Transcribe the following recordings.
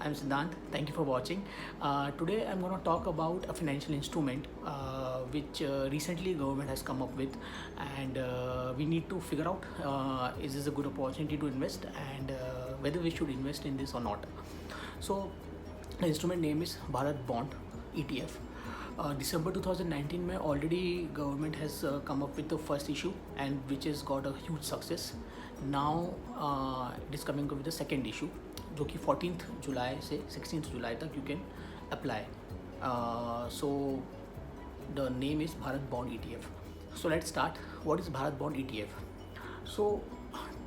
I'm Siddhant. Thank you for watching. Today I'm going to talk about a financial instrument which recently government has come up with, and we need to figure out is this a good opportunity to invest, and whether we should invest in this or not. So the instrument name is Bharat Bond ETF. December 2019 में already government has come up with the first issue, and which has got a huge success. Now it is coming up with the second issue, जो कि 14th July से 16th July तक you can apply. So the name is Bharat Bond ETF. So let's start. What is Bharat Bond ETF? So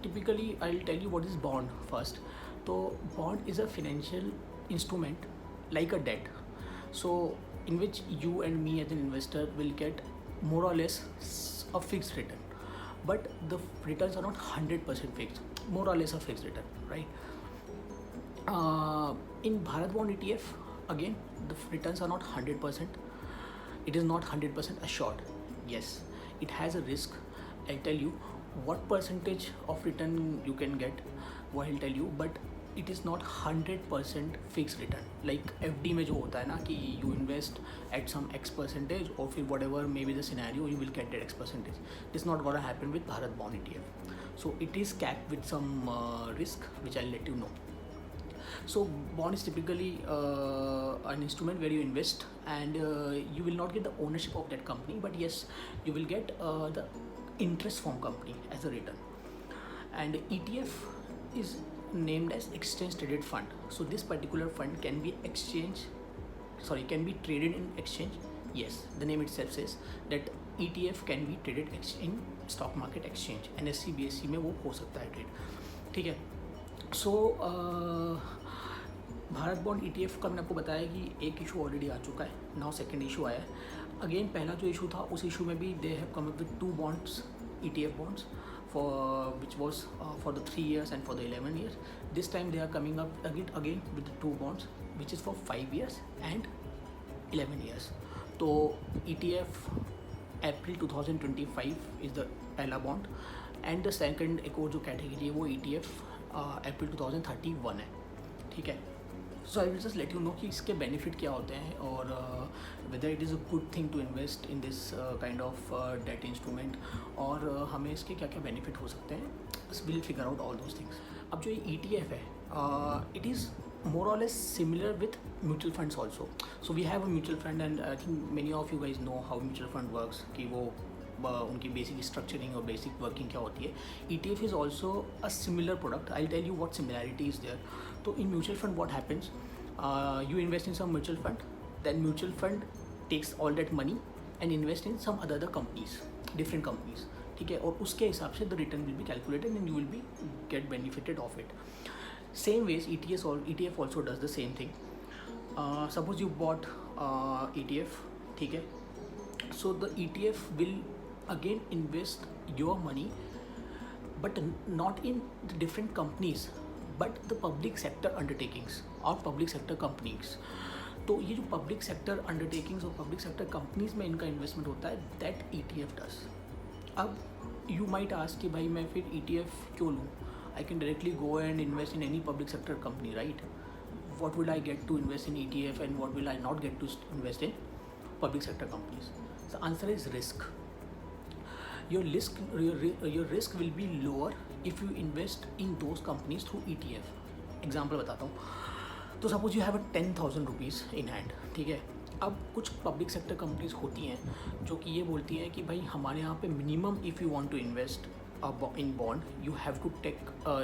typically I'll tell you what is bond first. So bond is a financial instrument like a debt. So in which you and me as an investor will get more or less a fixed return, but the returns are not 100% fixed, more or less a fixed return, right? In Bharat Bond ETF, again, the returns are not 100%. It is not 100% assured. Yes, it has a risk. I'll tell you what percentage of return you can get, what I'll tell you, but it is not 100% fixed return. Like FD में जो होता है ना कि you invest at some X percentage, or फिर whatever may be the scenario, you will get that X percentage. It's not gonna happen with Bharat Bond ETF. So it is capped with some risk, which I'll let you know. So bond is typically an instrument where you invest, and you will not get the ownership of that company, but yes, you will get the interest from company as a return. And ETF is named as exchange traded fund. So this particular fund can be can be traded in exchange. Yes, the name itself says that ETF can be traded in stock market exchange. NSE BSE में वो हो सकता है trade, ठीक है. सो Bharat bond ETF का मैंने आपको बताया कि एक इशू ऑलरेडी आ चुका है. नाउ सेकेंड इशू आया है. अगेन पहला जो इशू था उस इशू में भी they have come up with 2 bonds, ETF bonds, for which was for the 3 years and for the 11 years. This time they are coming up again with the 2 bonds, which is for 5 years and 11 years. तो ETF April 2025 is the पहला bond, and the second एक और जो category है वो ETF April 2031 है, ठीक है. So I will just let you know कि इसके बेनिफिट क्या होते हैं, और whether it is a good thing to invest in this kind of debt instrument, और हमें इसके क्या क्या बेनिफिट हो सकते हैं. Will figure out all those things. अब जो ये ETF है, it is more or less similar with mutual funds also. So we have a mutual fund, and I think many of you guys know how mutual fund works, कि वो उनकी basic structuring और basic working क्या होती है. ETF is also a similar product. I'll tell you what similarity is there. So in mutual fund what happens, you invest in some mutual fund, then mutual fund takes all that money and invest in some other companies, different companies, ठीक है, और उसके हिसाब से the return will be calculated and you will be get benefited of it. Same ways ETF also does the same thing. Suppose you bought ETF, ठीक है. So the ETF will again invest your money, but not in the different companies, but the public sector undertakings or public sector companies. तो ये जो public sector undertakings और public sector companies में इनका investment होता है, that ETF does. अब you might ask कि भाई मैं फिर ETF क्यों लूँ? I can directly go and invest in any public sector company, right? What will I get to invest in ETF, and what will I not get to invest in public sector companies? The answer is risk. Your risk will be lower if you invest in those companies through ETF. Example बताता हूँ. तो suppose you have 10,000 rupees in hand, ठीक है. अब कुछ public sector companies होती हैं जो कि ये बोलती हैं कि भाई हमारे यहाँ पे minimum if you want to invest in bond, you have to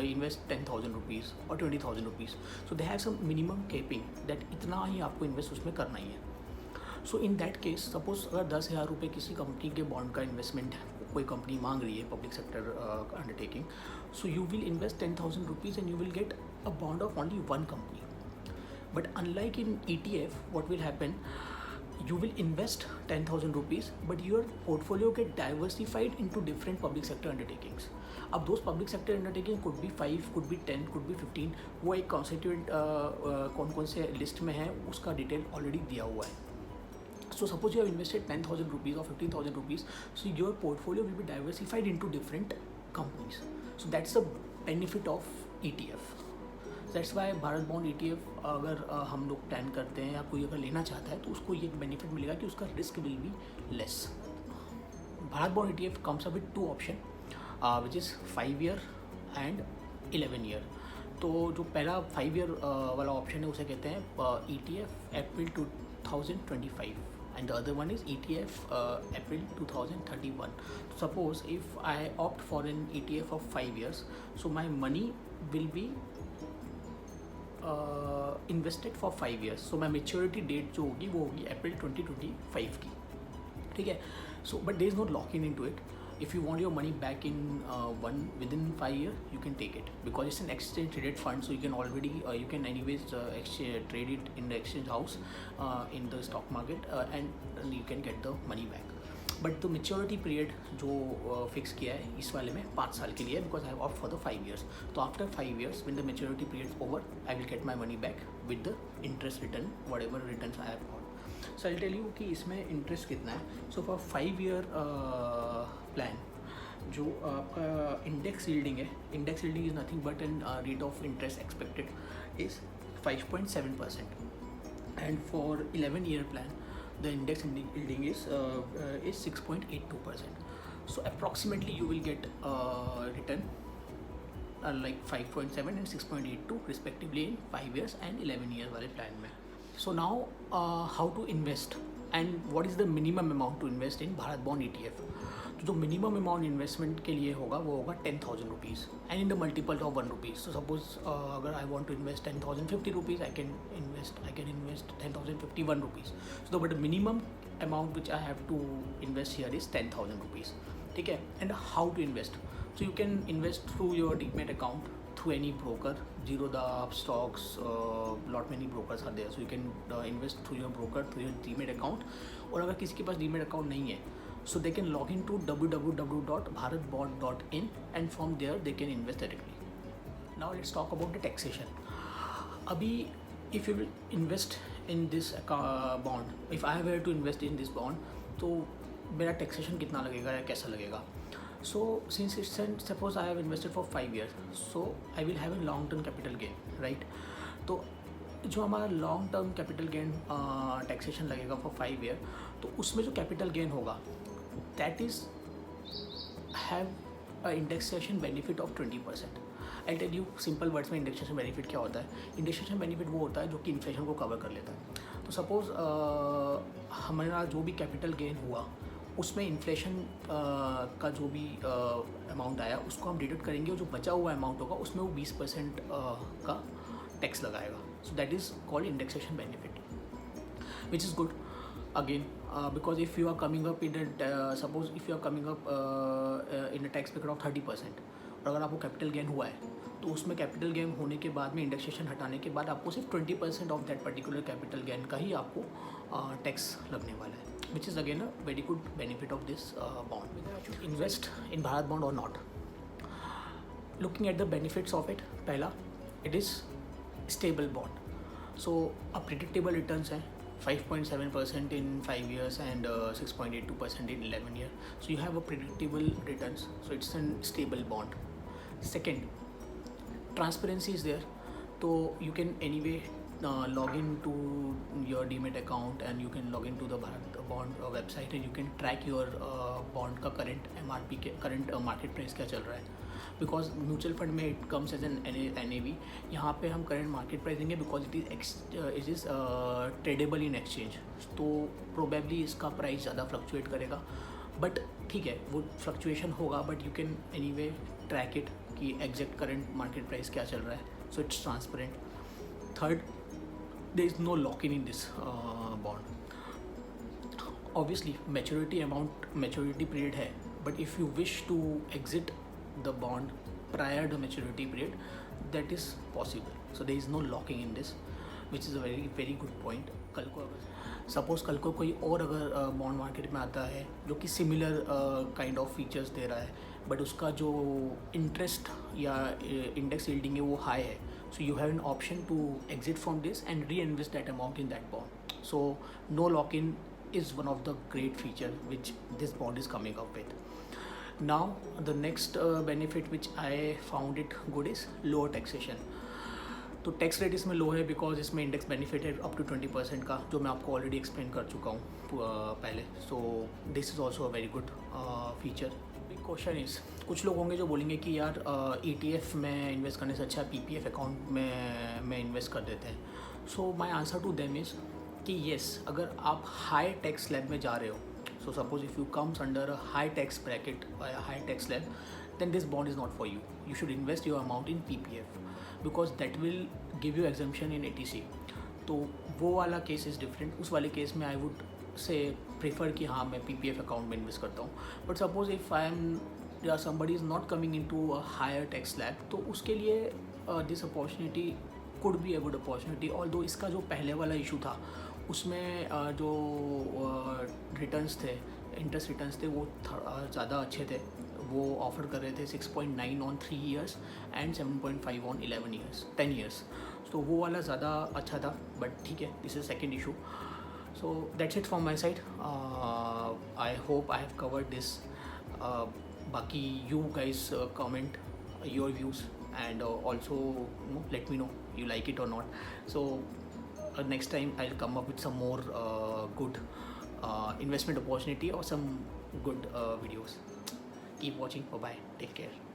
invest 10,000 rupees or 20,000 rupees. So they have some minimum capping that इतना ही आपको इन्वेस्ट उसमें करना ही है. So in that case, suppose अगर 10,000 रुपये किसी कंपनी के बॉन्ड का इन्वेस्टमेंट कोई कंपनी मांग रही है, public sector undertaking, so you will invest 10,000 rupees and you will get a bond of only one company. But unlike in ETF, what will happen, you will invest 10,000 rupees, but your portfolio get diversified into different public sector undertakings. अब those public sector undertaking could be 5, could be 10, could be 15. वो एक constituent कौन कौन से list में है उसका detail already दिया हुआ है. So suppose you have invested 10,000 rupees or 15,000 rupees, so your portfolio will be diversified into different companies. So that's the benefit of ETF. Does that's why Bharat bond ETF अगर हम लोग plan करते हैं या कोई अगर लेना चाहता है तो उसको ये बेनिफिट मिलेगा कि उसका risk will be less. Bharat bond ETF comes up with two option which is 5 year and 11 year. तो जो पहला 5 year वाला ऑप्शन है उसे कहते हैं ETF April 2025 and the other one is ETF April 2031. Suppose if I opt for an ETF of 5 years, so my money will be invested for 5 years. So my maturity date जो होगी वो होगी अप्रैल 2025 की, ठीक है. So but there is no lock in into it. If you want your money back in within 5 years, you can take it because it's an exchange traded fund, so you can already you can anyways trade it in the exchange house in the stock market and you can get the money back. But the maturity period जो fix किया है इस वाले में 5 साल के लिए because I have opted for the 5 years. So after 5 years when the maturity period is over, I will get my money back with the interest return, whatever returns I have got. So I'll tell you कि इसमें interest कितना है. So for 5 year plan जो आपका index yielding है, index yielding is nothing but an rate of interest expected is 5.7%. And for 11 year plan the index yielding is 6.82%. So approximately you will get return like 5.7 and 6.82 respectively in 5 years and 11 year वाले plan में. So now how to invest and what is the minimum amount to invest in Bharat bond ETF. तो जो minimum amount investment के लिए होगा वो होगा 10,000 rupees and in the multiple of 1 rupees. So suppose अगर I want to invest 10,050 rupees I can invest 10,051 rupees. So but minimum amount which I have to invest here is 10,000 rupees, ठीक है. And how to invest. So you can invest through your demat account through any broker, Zerodha, Upstocks, lot many brokers are there. So you can invest through your broker, through your Demat account. और अगर किसी के पास Demat account नहीं है, so they can log into www.bharatbond.in and from there they can invest directly. Now let's talk about the taxation. अभी if you will invest in this bond, if I were to invest in this bond, तो मेरा taxation कितना लगेगा या कैसा लगेगा. So since it's suppose I have invested for 5 years, so I will have a long term capital gain, right? तो जो हमारा long term capital gain taxation लगेगा फॉर 5 year, तो उसमें जो कैपिटल गेन होगा that is have a indexation benefit of 20%. I tell you simple words में indexation benefit क्या होता है. इंडेक्सेशन बेनिफिट वो होता है जो कि इन्फ्लेशन को कवर कर लेता है. तो सपोज हमारा जो भी कैपिटल गेन हुआ उसमें इन्फ्लेशन का जो भी अमाउंट आया उसको हम डिडक्ट करेंगे और जो बचा हुआ अमाउंट होगा उसमें वो 20% का टैक्स लगाएगा. So that is called indexation benefit which is good again because if you are coming up in suppose if you are coming up in a tax bracket of 30% और अगर आपको कैपिटल गेन हुआ है तो उसमें capital gain होने के बाद में इंडेक्सेशन हटाने के बाद आपको सिर्फ 20% of that particular capital gain का ही आपको टैक्स लगने वाला है. Which is again a very good benefit of this bond. Whether I should invest in Bharat bond or not. Looking at the benefits of it, पहला it is stable bond. So a predictable returns है 5.7% in 5 years and 6.82% in 11 years. So you have a predictable returns. So it's a stable bond. Second, transparency is there. So you can anyway log in to your Demat account and you can log into the Bharat bond website and you can track your bond का current MRP के current market price क्या चल रहा है. Because mutual fund में it comes as an NAV. यहाँ पे हम current market price देंगे because it is tradable in exchange. तो probably इसका प्राइस ज़्यादा फ्लक्चुएट करेगा बट ठीक है वो फ्लक्चुएशन होगा but you can anyway track it कि एग्जैक्ट करंट मार्केट प्राइस क्या चल रहा है. So it's transparent. Third, there is no lock-in in this bond. Obviously maturity period है but if you wish to exit the bond prior to maturity period that is possible. So there is no locking in this which is a very very good point. कल को अगर suppose कल को कोई और अगर bond market में आता है जो कि सिमिलर काइंड ऑफ फीचर्स दे रहा है बट उसका जो इंटरेस्ट या इंडेक्स यील्डिंग है वो हाई है. So you have an option to exit from this and reinvest that amount in that bond. So no lock-in is one of the great feature which this bond is coming up with. Now the next benefit which I found it good is lower taxation. तो tax rate इसमें लो है because इसमें index benefit है up to 20% का, जो मैं आपको already explain कर चुका हूँ पहले. So this is also a very good feature. Big question is, कुछ लोग होंगे जो बोलेंगे कि यार ETF में इन्वेस्ट करने से अच्छा PPF अकाउंट में इन्वेस्ट कर देते हैं. So my answer to them is कि येस, अगर आप हाई टैक्स स्लैब में जा रहे हो, so suppose if you comes under a high tax bracket or a high tax slab, then this bond is not for you. You should invest your amount in PPF because that will give you exemption in ATC. तो वो वाला case is different. उस वाले case में I would say prefer कि हाँ मैं PPF account में इन्वेस्ट करता हूँ. But suppose if I am या somebody is not coming in to a higher tax slab, तो उसके लिए this opportunity could be a good opportunity. Although इसका जो पहले वाला इशू था उसमें जो रिटर्न्स थे, इंटरेस्ट रिटर्न्स थे, वो ज़्यादा अच्छे थे. वो ऑफ़र कर रहे थे 6.9 on 3 years and 7.5 on 10 years. तो वो वाला ज़्यादा अच्छा था. बट ठीक है, this is second issue. So that's it from my side. I hope I have covered this. बाकी you guys comment your views and also let me know you like it or not. So next time I'll come up with some more good investment opportunity or some good videos. Keep watching. Bye bye, take care.